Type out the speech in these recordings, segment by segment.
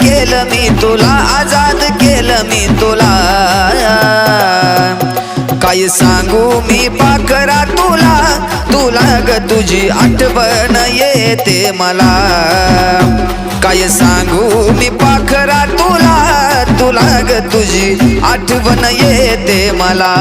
केलं मी तुला, आजाद केलं मी तुला. काय सांगू मी पाखरा तुला, तुला ग तुझी आठवण येते मला. काय सांगू मी पाखरा तुला, तुला ग तुझी आठवण येते मला.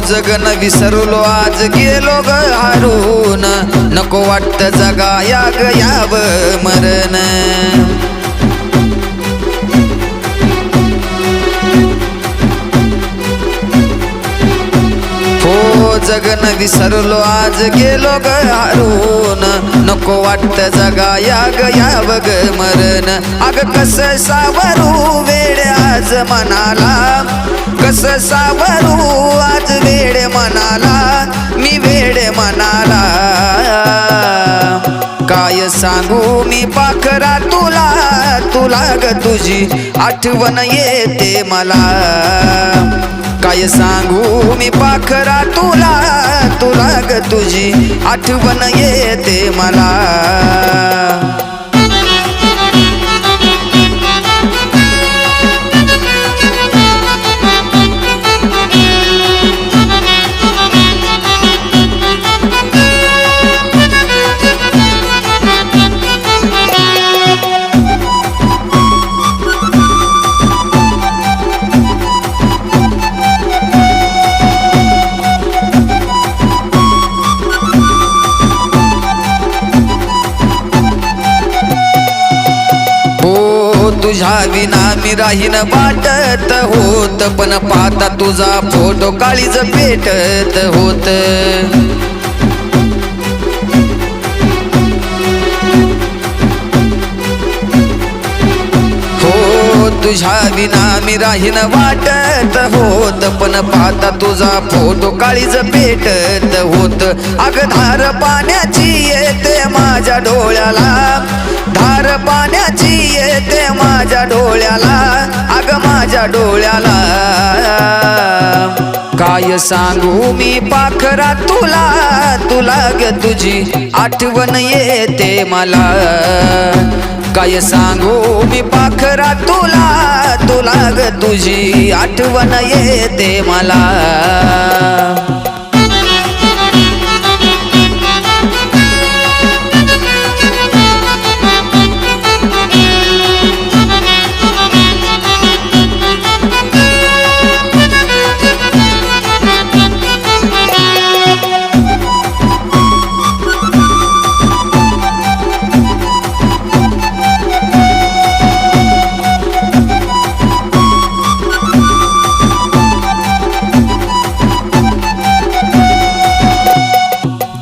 जगन विसरलो आज गेलो ग हारून, नको वाटत जगाया ग याव मरण. हो जगन विसरलो आज गेलो ग हारून, नको वाटत जगाया ग याव ग मरण. अग कस सावरू वेळ आज मनाला, कस सावरू आज वेळ मनाला, मी वेळ मनाला. काय सांगू मी पाखरा तुला, तुला ग तुझी आठवण येते मला. काय सांगू मी पाखरा तुला, तुला ग तुझी आठवण येते मला. तुझ्या विना मी राहीन वाटत होत, पण पाहता तुझा फोटो काळीज पेटत होत. हो तुझ्या विना मी राहीन वाटत होत, पण पाहता तुझा फोटो काळीज पेटत होत. अग धार पाण्याची येते माझ्या डोळ्याला, धार पाण्याची येते माझ्या डोळ्याला, अग माझ्या डोळ्याला. काय सांगू मी पाखरा तुला, तुला ग तुझी आठवण येते मला. काय सांगू मी पाखरा तुला, तुला ग तुझी आठवण येते मला.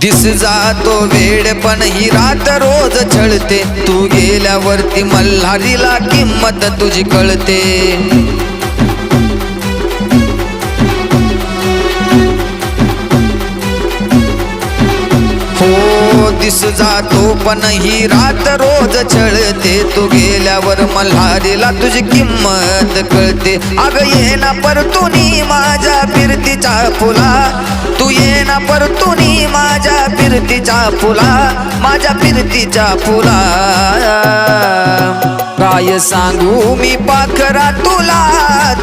दिस जातो वेळ पण ही रात रोज छळते, तू गेल्यावरती मल्हारीला किंमत तुझी कळते. हो दिस जातो पण ही रात रोज छळते, तू गेल्यावर मल्हारीला तुझी किंमत कळते. अग ये ना परतुनी माझ्या फिरतीच्या फुला, तू ये ना परतुनी माझ्या फिरतीच्या फुला, माझ्या फिरतीच्या फुला. काय सांगू मी पाखरा तुला,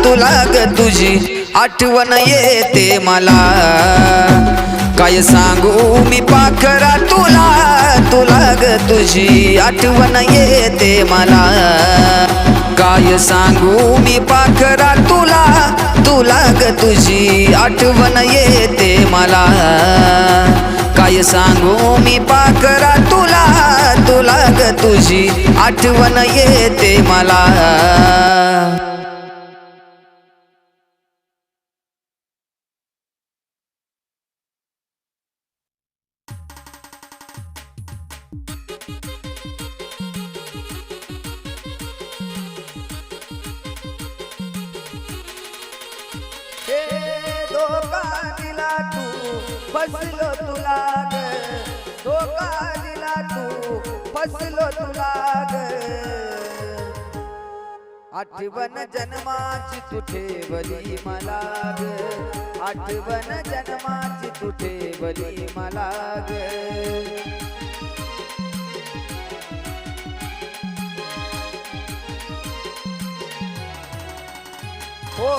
तुला ग तुझी आठवण येते मला. काय सांगू मी पाखरा तुला, तुला ग तुझी आठवण येते मला. काय सांगू मी पाखरा तुला, तुला ग तुझी आठवण येते मला. काय सांगू मी पाखरा तुला, तुला ग तुझी आठवण येते मला. फसलो तुला ग धोका दिला तू फसलो तुला ग आठवण जन्माची तू ठेवली मला ग आठवण जन्माची तू ठेवली मला ग हो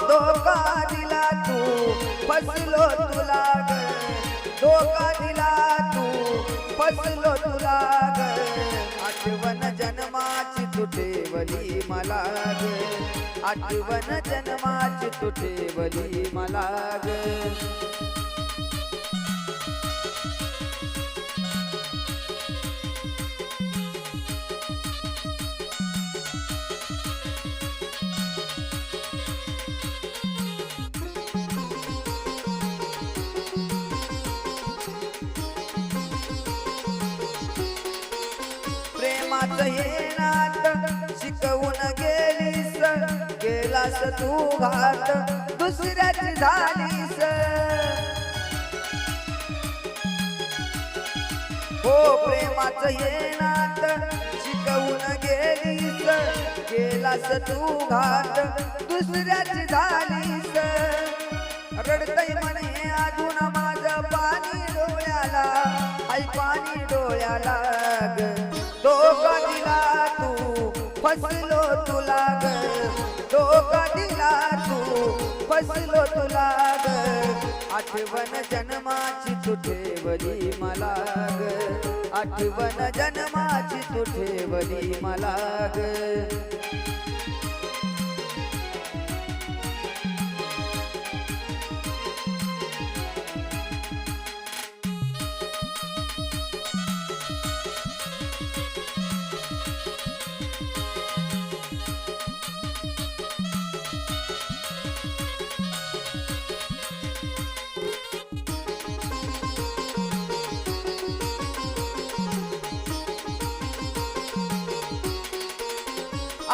धोका दिला तू फसलो तुला ग धोका दिला तू फसलो तुला ग आठवण जन्माची तू ठेवली मला ग आठवण जन्माची तू ठेवली मला ग प्रेमाचं हे नात शिकवून गेलीस गेलास तू घात दुसऱ्याची झालीस हो प्रेमाचं हे नात शिकवून गेलीस गेलास तू घात दुसऱ्याची झालीस रडतय म्हणे अजून माझं पाणी डोळ्याला आई पाणी डोळ्याला ग धोका दिला तू फसलो तुला ग धोका दिला तू फसलो तुला ग आठवण जन्माची तू ठेवली मला ग आठवण जन्माची तू ठेवली मला ग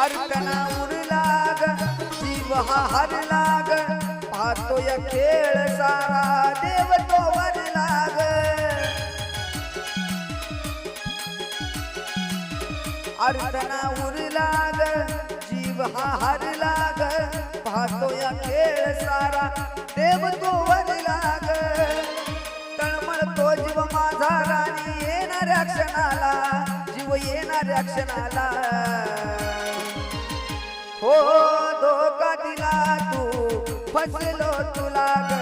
अर्चना उरला ग जीव हा हरला ग पाहतोय खेळ सारा देव तो वरला ग अर्चना उरला ग जीव हा हरला ग पाहतोय खेळ सारा देव तो वरला ग तळमळतो जीव माझा राणी येणाऱ्या क्षणाला जीव येणाऱ्या क्षणाला हो धोका दिला तू फसलो तुला ग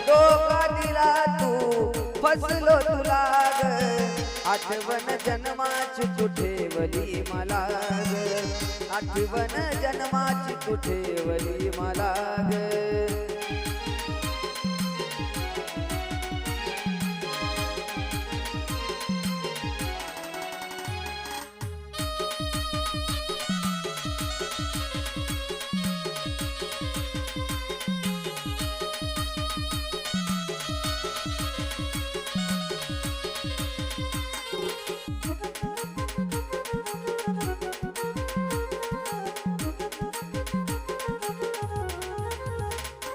धोका दिला तू फसलो तुला ग आठवण जन्माची तू ठेवली मला ग आठवण जन्माची तू ठेवली मला ग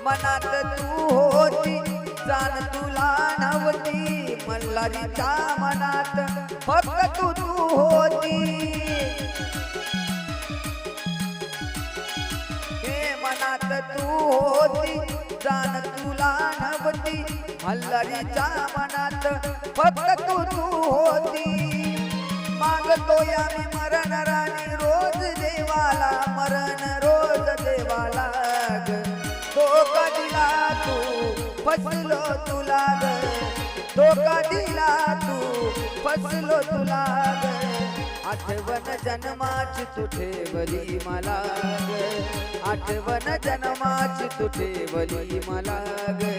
मनात तू होती जाण तुला नव्हती मल्हारीच्या मनात फक्त तू होती हे मनात तू होती जाण तुला नव्हती मल्हारीच्या मनात फक्त तू होती मागतोय आम्ही मरण राणी रोज देवाला मरण रोज देवाला धोका दिला तू फसलो तुला ग धोका दिला तू फसलो तुला ग आठवण जन्माची तू ठेवली मला ग आठवण जन्माची तू ठेवली मला ग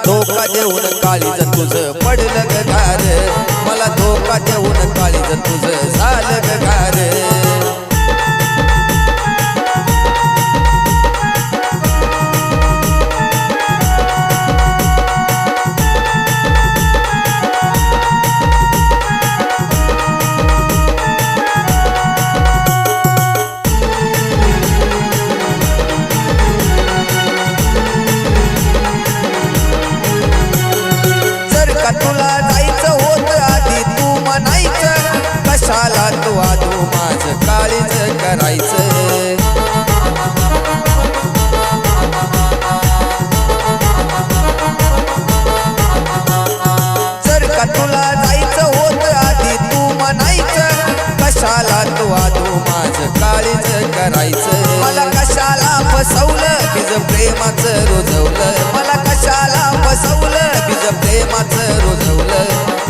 धोका देऊन काळीज तुझं पडलं ग गार, मला धोका देऊन काळीज तुझं झालं ग गार. तुला जायचं होत आधी तू म्हणायचं, कशाला तू आधू माझं काळीज करायचं. जर का तुला जायचं होत आधी तू म्हणायचं, कशाला तू आधू माझं काळीज करायचं. मला कशाला फसवलं बीज प्रेमाचं रुजवलं, मला कशाला फसवलं बीज प्रेमाचं रुजवलं.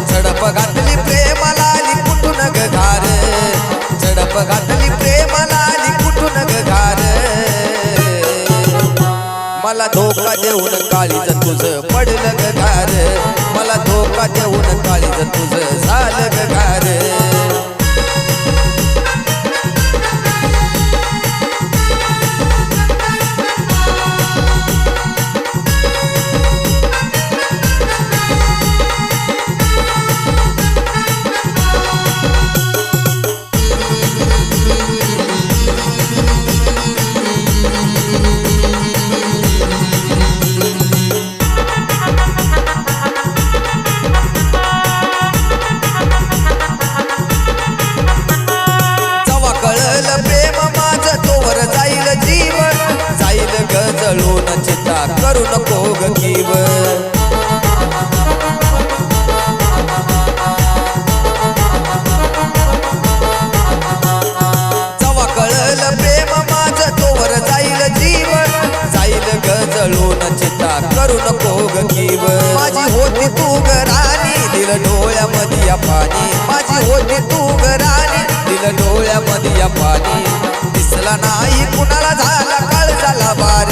झडप घातली प्रेमाला आली कुठून ग घार, झडप घातली प्रेमाला आली कुठून ग घार. मला धोका देऊन काळीज तुझं पडलं ग घार, मला धोका देऊन काळीज तुझं झालं ग घार. जळून चिता करू नको ग कीव. जवा कळलं प्रेम माझं तोवर जाईल जीव, जाईल ग जळून चिता करू नको ग कीव. माझी होती तू ग राणी दिल डोळ्यामध्ये पाणी, माझी होती तू ग राणी दिल डोळ्यामध्ये पाणी. दिसला नाही कुणाला झाला काळ झाला बार,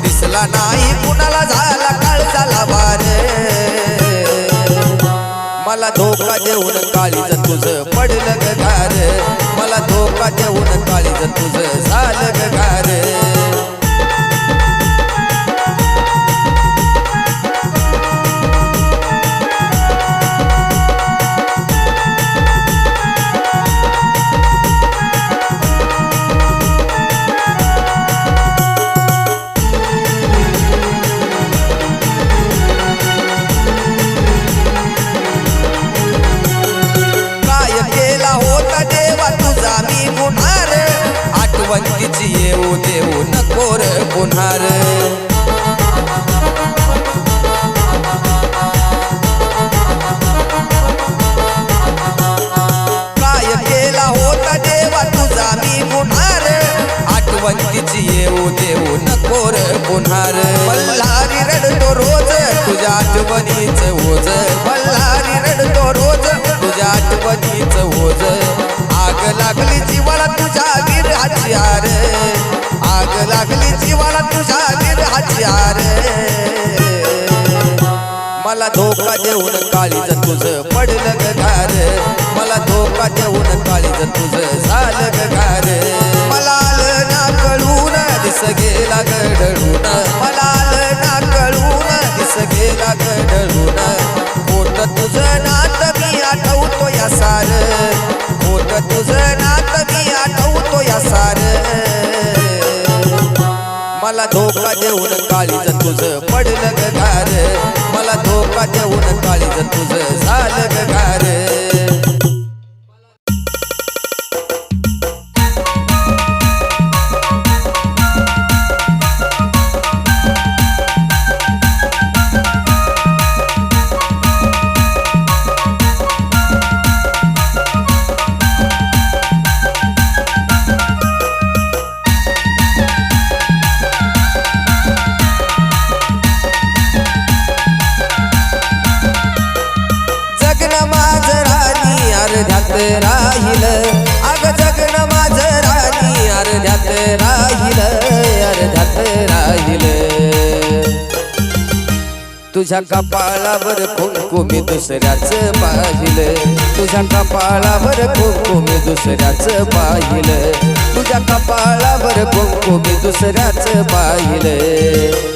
दिसला नाही कुणाला झाला काळ झाला बार. मला धोका देऊन काळीज तुझं पडलं ग गार, मला धोका देऊन काळीज तुझं झालं ग गार. आठवणीची येऊ देऊ नको रे पुन्हा रे. काय केला होता देवा तुझा मी गुन्हा रे, आठवणीची येऊ देऊ नको रे पुन्हा रे. मल्हारी रडतो रोज तुझ्या आठवणीच ओझ, मल्हारी रडतो रोज तुझ्या आठवणीच ओझ. आग लागली जीवाला तुझ्या विरहाची आर, आग लागली जीवाला तुझ्या विरहाची आर. मला धोका देऊन काळीज तुझं पडलं ग गार, मला धोका देऊन काळीज तुझं झालं ग गार. मला आलं ना कळून दिस गेला गडळून, मला आलं ना कळून दिस गेला गडळून. खोट तुझं नात मी आठवतो या सार, खोट तुझं नात मी आठवतो या सार. मला धोका देऊन काळीज तुझं पडलं ग गार, मला धोका देऊन काळीज तुझं झालं ग गार. राहिल अग जगन माझं राणी, अर्ध्यात राहिल अर्ध्यात राहिल. तुझ्या कपाळावर कुंकू मी दुसऱ्याच पाहिलं, तुझ्या कपाळावर कुंकू मी दुसऱ्याच पाहिलं, तुझ्या कपाळावर कुंकू मी दुसऱ्याच पाहिलं.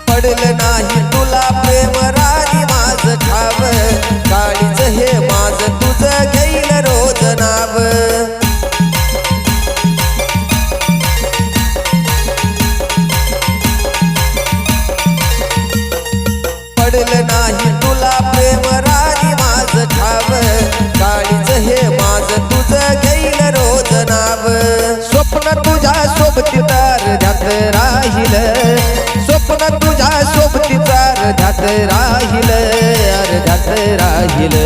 पडलं नाही तुला प्रेम राणी माझं ठाव, काळीच हे माझं तुझं घेईल रोज नाव. पडलं नाही तुला प्रेम राणी माझं ठाव, काळीच हे माझं तुझं घेईल रोज नाव. स्वप्न तुझ्या सोबतीदार ध्यात राहिलं, स्वप्न तुझ्या सोबतीचा अर्ध्यात राहिलं, अर्ध्यात राहिलं.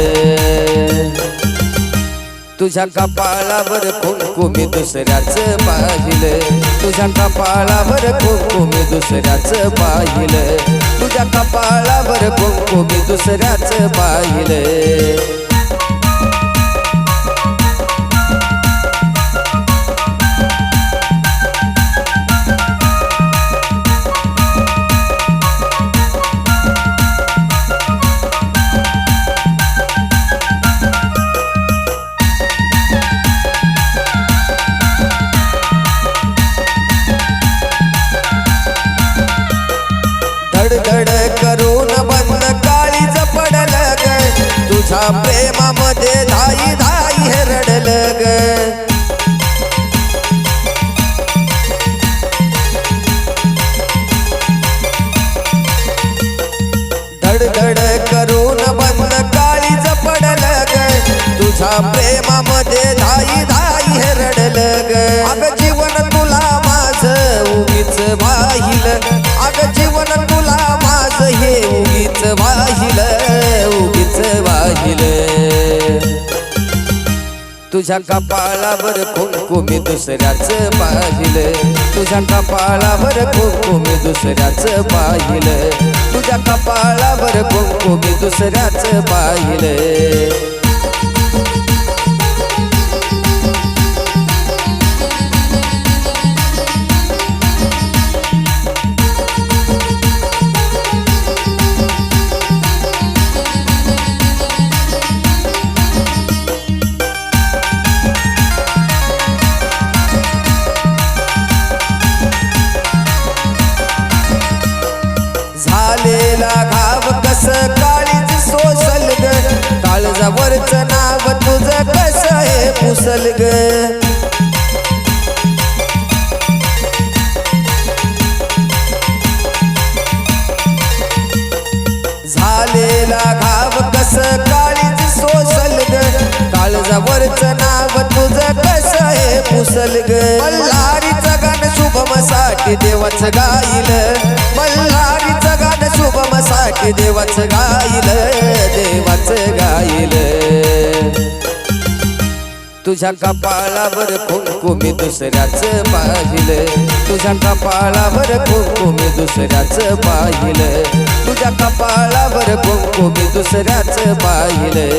तुझ्या कपाळावर कुंकू मी दुसऱ्याच पाहिलं, तुझ्या कपाळावर कुंकू मी दुसऱ्याच पाहिलं, तुझ्या कपाळावर कुंकू मी दुसऱ्याच पाहिलं. धडधड करून बंद काळीज पडलं ग, तुझ्या प्रेमामध्ये धाई धाई हे रडलं ग. धडधड करून बंद काळीज पडलं ग, तुझ्या प्रेमामध्ये धाई धाई हे रडलं ग. अगं जीवन तुला माझं उगीच वाहिलं, अगं जीवन तुला माझं हे उगीच वाहिलं, उगीच वाहिलं. तुझ्या कपाळावर कुंकू मी दुसऱ्याच पाहिलं, तुझ्या कपाळावर कुंकू मी दुसऱ्याच पाहिलं, तुझ्या कपाळावर कुंकू मी दुसऱ्याच पाहिलं. झालेला घाव कस काळीज सोसल ग, काळजावरचं नाव तुझं कस हे पुसल ग. झालेला घाव कस काळीज सोसल ग, काळजावरचं नाव तुझं कस हे पुसल ग. मल्हारीचं गाणं शुभमसाठी देवाचं गाईल, मल्हारीचं गाणं शुभमसाठी देवाचं गाईल, देवाचं गाईल. तुझ्या कपाळावर कुंकू मी दुसऱ्याच पाहिलं, तुझ्या कपाळावर कुंकू मी दुसऱ्याच पाहिलं, तुझ्या कपाळावर कुंकू मी दुसऱ्याच पाहिलं.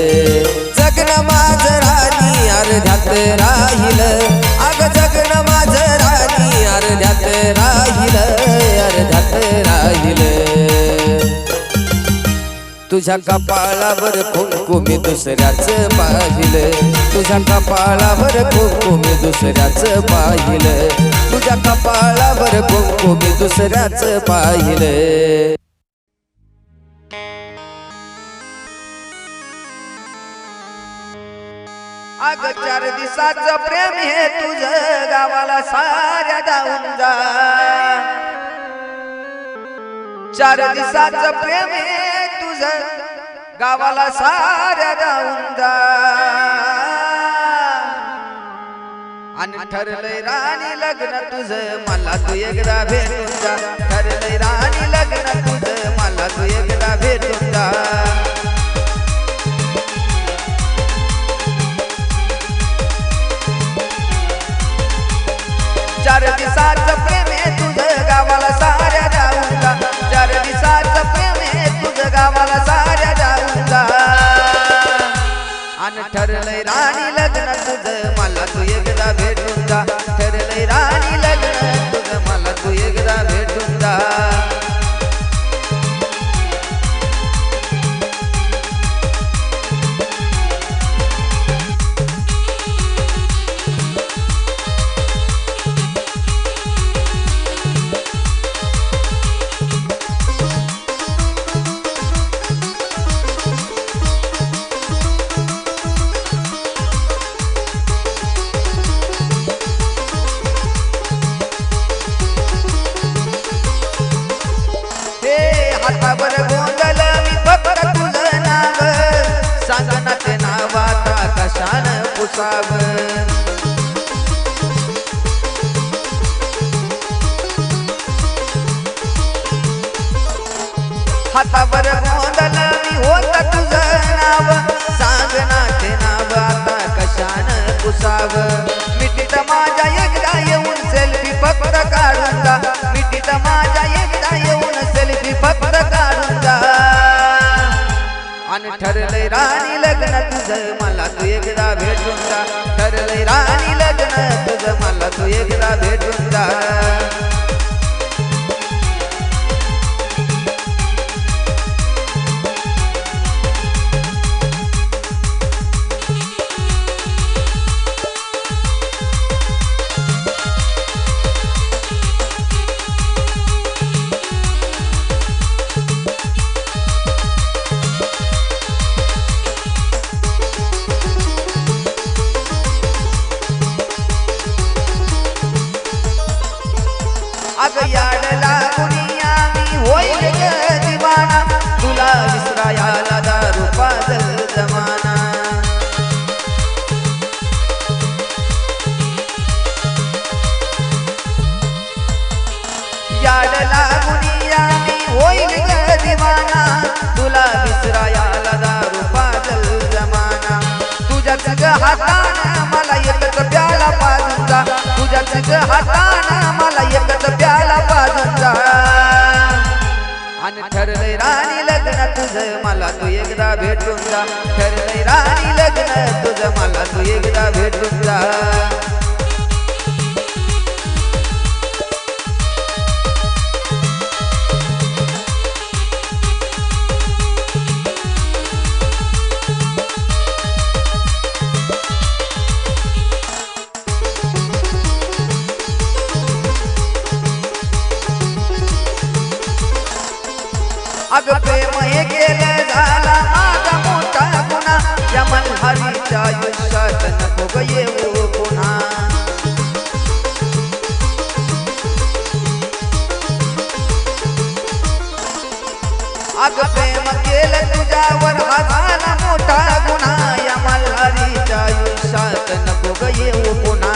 जगणं माझं राणी अर्ध्यात राहिलं, अगं जगणं माझं राणी अर्ध्यात राहिलं, अर्ध्यात राहिलं. तुझ्या कपाळावर कुंकू मी दुसऱ्याच पाहिलं, तुझ्या कपाळावर कुंकू मी दुसऱ्याच पाहिलं, तुझ्या कपाळावर कुंकू मी दुसऱ्याच पाहिलं. अगं 4 दिवसाचं प्रेम हे तुझं गावाला साऱ्या धावून जा, 4 दिवसाचं प्रेम हे तुझं गावाला साऱ्या धावून जा. आणि ठरलंय राणी लग्न तुझं मला तू एकदा भेटून जा, ठरलंय राणी लग्न तुझं मला तू एकदा भेटून जा. हातावर गोंधळ मी फक्त तुझं नाव सांग ना ते नाव आता कशानं पुसावं हातावर गोंधळ मी होत तुझं नाव सांग ना ते नाव आता कशानं पुसावं मिठीत माझ्या एकदा येऊन सेल्फी फक्त काढून जा मिठीत माझ्या एकदा येऊन सेल्फी फक्त काढून जा आणि ठरलंय राणी लग्न तुझं मला तू एकदा भेटून जा ठरलंय राणी लग्न तुझं मला तू एकदा भेटून जा अग याड लागुनिया मी होईल ग दिवाना तुला विसरायला दारू पाजल जमाना याड लागुनिया मी होईल ग दिवाना तुला विसरायला दारू पाजल जमाना तुझ्याच ग हातानं मला एकच प्याला पाजून जा तुझ्याच ग हातानं मला एकच प्याला पाजून जा आणि ठरलंय राणी लग्न तुझं मला तू एकदा भेटून जा ठरलंय राणी लग्न तुझं मला तू एकदा भेटून जा अग प्रेम हे केलं झाला माझा मोठा गुन्हा या मल्हारीच्या आयुष्यात नको ग येऊ पुन्हा अग प्रेम केलं तुझ्यावर हा झाला मोठा गुन्हा या मल्हारीच्या आयुष्यात नको ग येऊ पुन्हा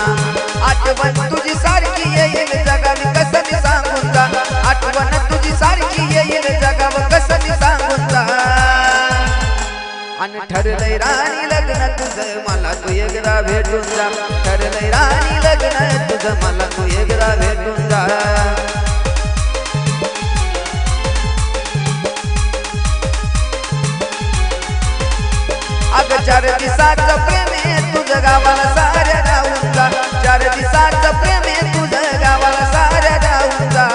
आठवण तुझी सारखी येईल जगावी कसं सांगून जा आठवण तुझी सारखी येईल जगावं कसं सांगून जा आणि ठरलंय राणी लग्न तुझं मला तू एकदा भेटून जा ठरलंय राणी लग्न तुझं मला तू एकदा भेटून जा अग 4 दिवसाचं प्रेम आहे तुझं गावाला साऱ्या राहून जा 4 दिवसाचं प्रेम आहे तुझं गावाला साऱ्या राहून जा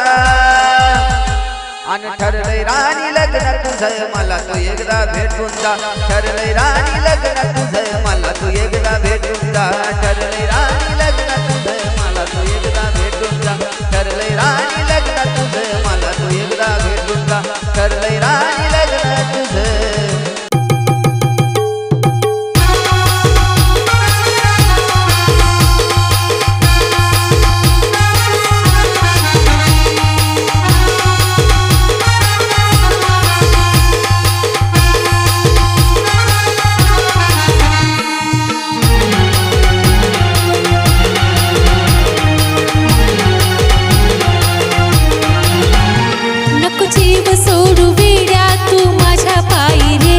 आणि ठरलंय राणी लग्न तुझं मला तू एकदा भेटून जा ठरलंय राणी लग्न तुझं मला तू एकदा भेटून जा ठरलंय राणी लग्न तुझं मला तू एकदा भेटून जा ठरलंय राणी लग्न तुझं मला तू एकदा भेटून जा ठरलंय राणी लग्न तुझं जीव सोडू वेड्या तू माझ्या पायी रे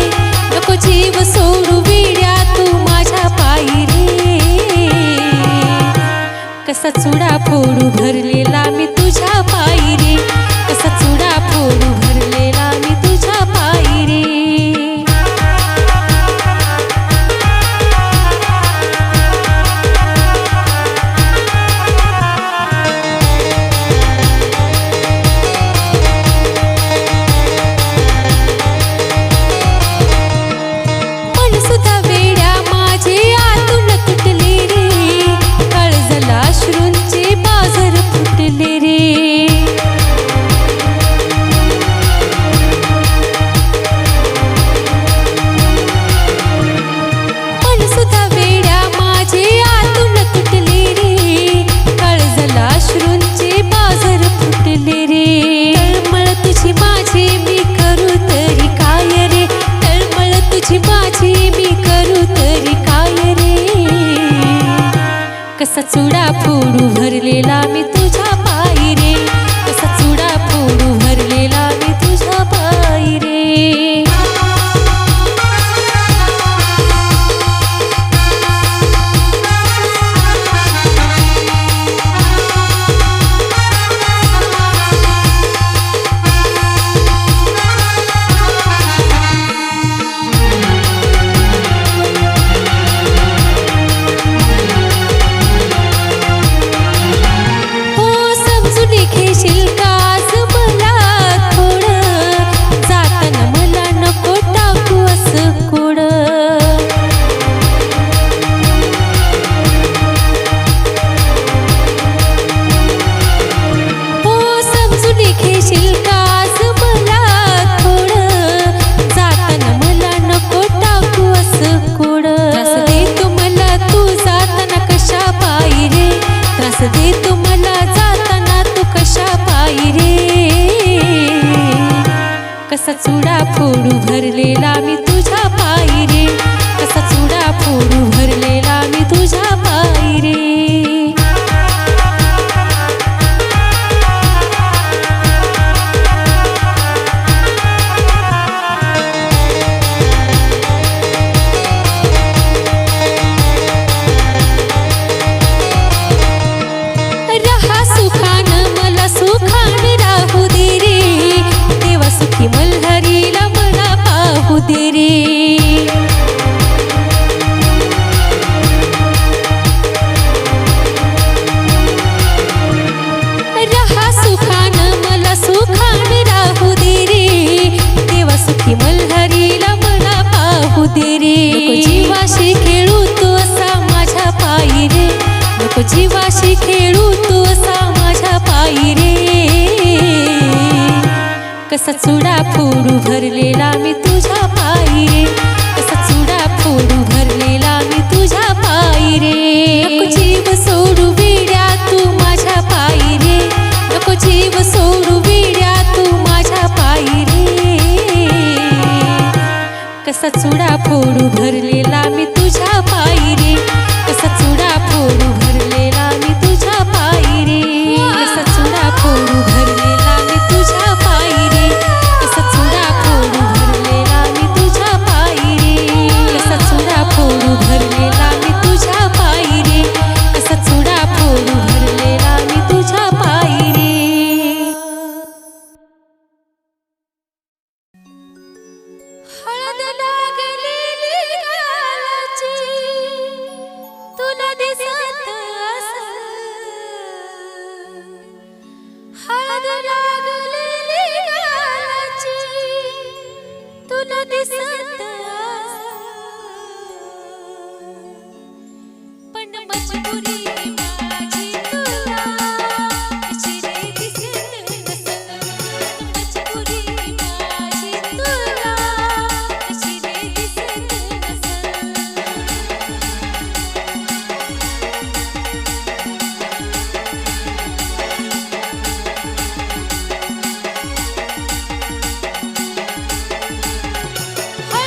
नको जीव सोडू वेड्या तू माझ्या पायी रे कसा चुडा फोडू भरलेला मी तुझ्या पायी रे कसा चुडा फोडू भरलेला मी तुझ्या पायी रे ले रे नको जीवाशी खेळू तू असा माझ्या पायी रे कसा चुडा फोडू भरलेला मी तुझ्या पायी रे कसा चुडा फोडू भरलेला मी तुझ्या पायी रे नको जीव सोडू वेड्या तू माझ्या पायी रे नको जीव सोडू वेड्या तू माझ्या पायी रे कसा चुडा फोडू भरलेला मी तुझ्या पायी रे कसा चुडा फोडू भरलेला मी तुझ्या पायी रे कसा चुडा फोडू भरलेला मी तुझ्या पायी रे कसा चुडा फोडू भरलेला मी तुझ्या पायी रे कसा चुडा फोडू भरलेला मी तुझ्या पायी रे कसा चुडा फोडू भरलेला मी तुझ्या पायी रे हळद लागलेली गालाची तुला दिसत असेल हळद लागलेली गालाची तुला दिसत असेल पण मजबुरी माझी तुला कशी रे दिसत नसेल मजबुरी माझी तुला कशी रे दिसत नसेल हळद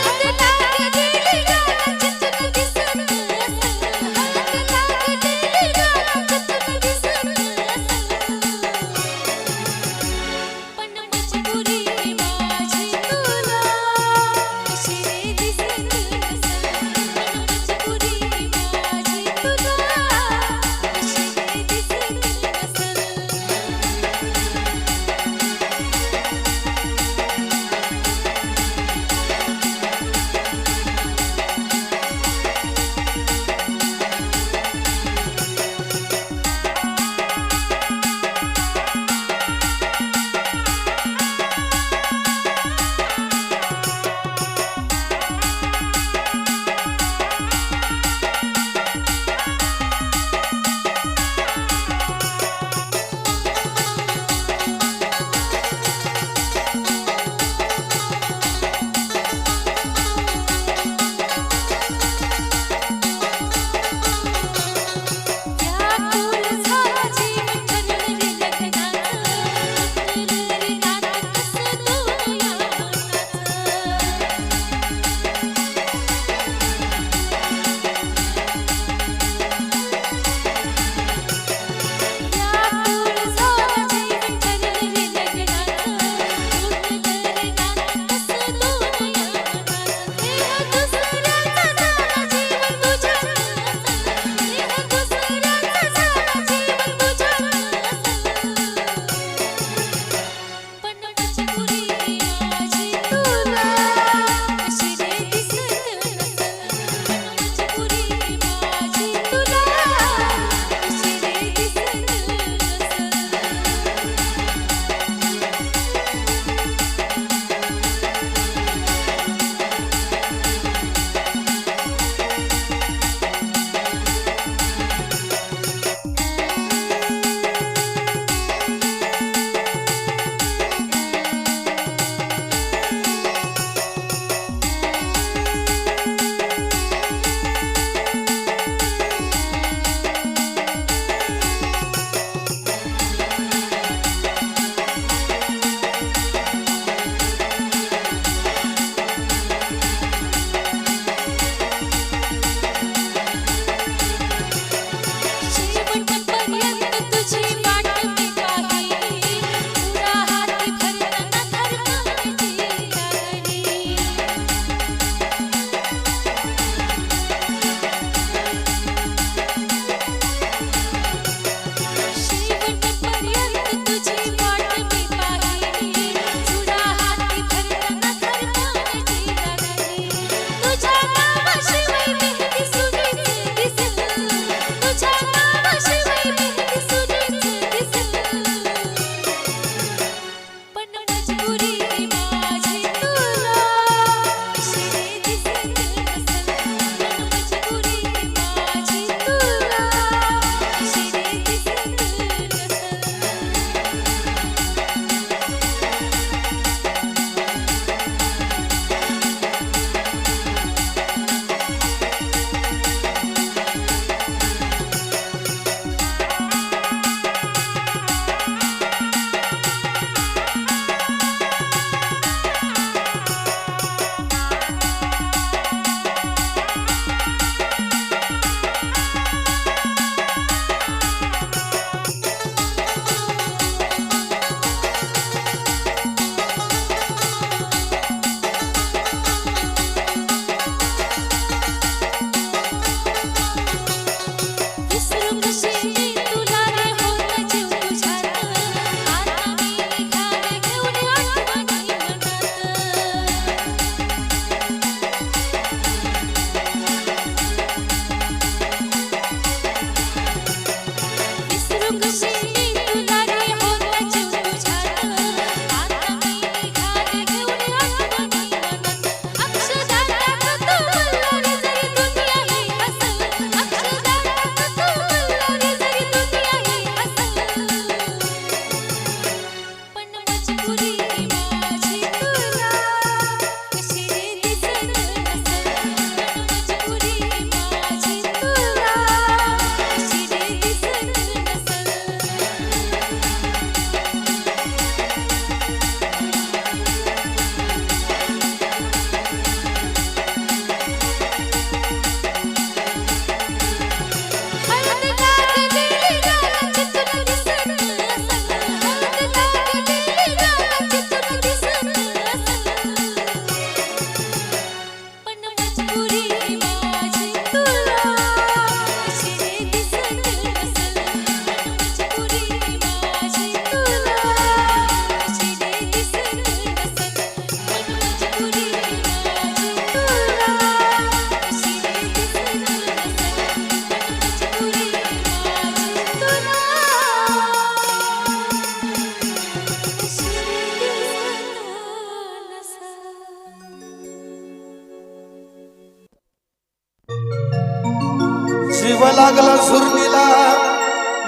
लागला सुरणीला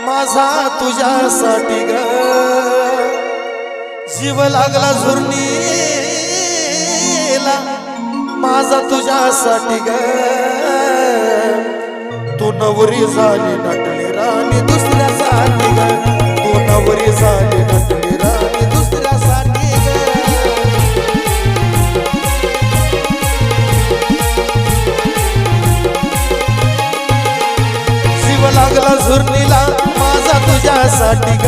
माझा तुझ्यासाठी ग जीव लागला सुरणीला माझा तुझ्यासाठी ग तू नवरी झाली नटली राणी दुसऱ्यासाठी ग तू नवरी झाली नटली राणी दुसऱ्यासाठी ग जीव लागला झुरणीला माझा तुझ्यासाठी ग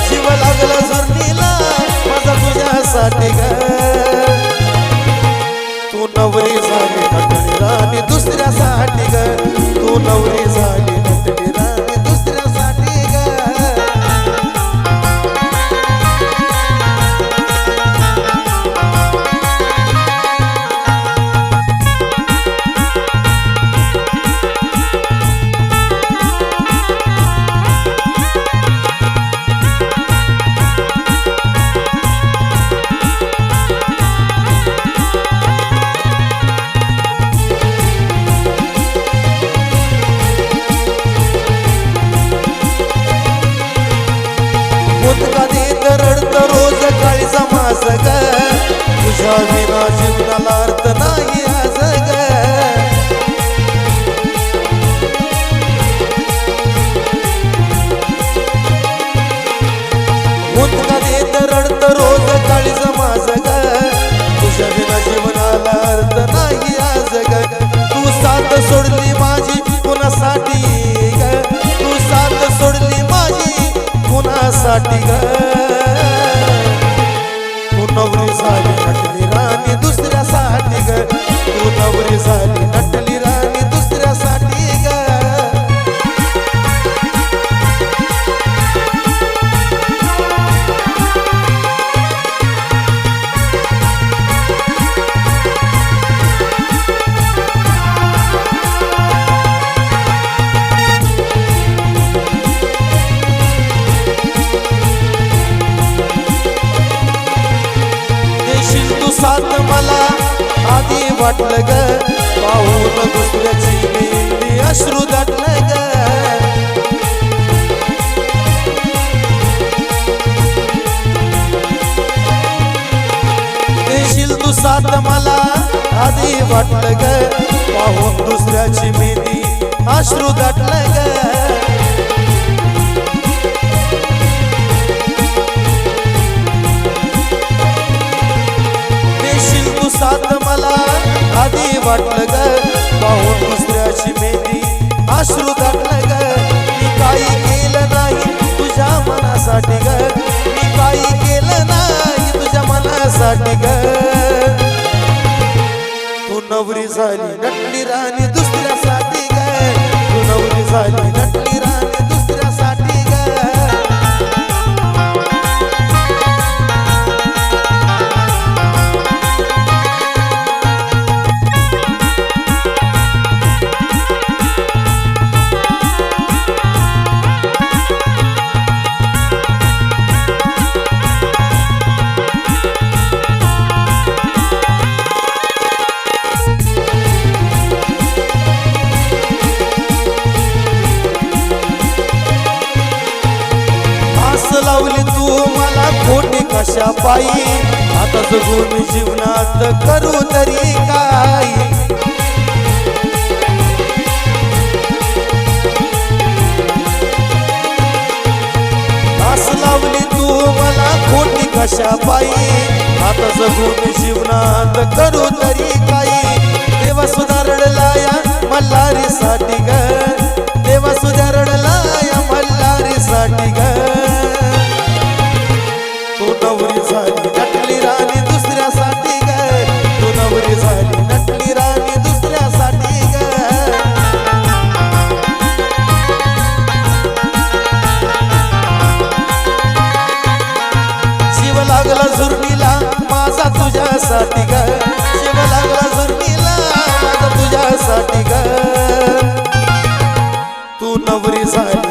जीव लागला झुरणीला माझा तुझ्यासाठी ग तू नवरी झाली नटली राणी दुसऱ्यासाठी ग तू नवरी झाली नटली राणी दुसऱ्यासाठी ग रडत रोज काळीचा मास ग तुझ्या विना जीवनाला अर्थ नाही आज ग मुतका देत रडत रोज काळीचा मास ग तुझ्या विना जीवनाला अर्थ नाही आज ग तू साथ सोडली माझी कुणासाठी ग तू साथ सोडली माझी कुणासाठी ग नवरी झाली नटली राणी दुसऱ्यासाठी ग तू नवरी झाली नटली राणी दुसऱ्यासाठी ग साथ मला आधी वाटलं ग पाहून दुसऱ्याची मेंदी अश्रू दाटलं ग देशील तू साथ मला आधी वाटलं ग पाहून दुसऱ्याची मेंदी अश्रू दाटलं ग साथ मला आधी वाटलं ग पाहून दुसऱ्याची मेंदी अश्रू दाटलं ग मी काही केलं नाही तुझ्या मनासाठी ग मी काही केलं नाही तुझ्या मनासाठी ग तू नवरी झाली नटली राणी दुसऱ्यासाठी ग तू नवरी झाली नटली राणी दुसऱ्यासाठी ग लावली तू मला खोटी कशा पायी आता जगून जीवनात करू तरी काय आस लावली तू मला खोटी कशा पायी आता जगून जीवनात करू तरी काही देवा सुद्धा रडला या मल्हारीसाठी ग देवा सुद्धा रडला या मल्हारीसाठी ग तू नवरी झाली नटली राणी दुसऱ्यासाठी ग तू नवरी झाली नटली राणी दुसऱ्यासाठी ग जीव लागला झुरणीला माझा तुझ्यासाठी ग जीव लागला झुरणीला माझा तुझ्यासाठी ग तू नवरी झाली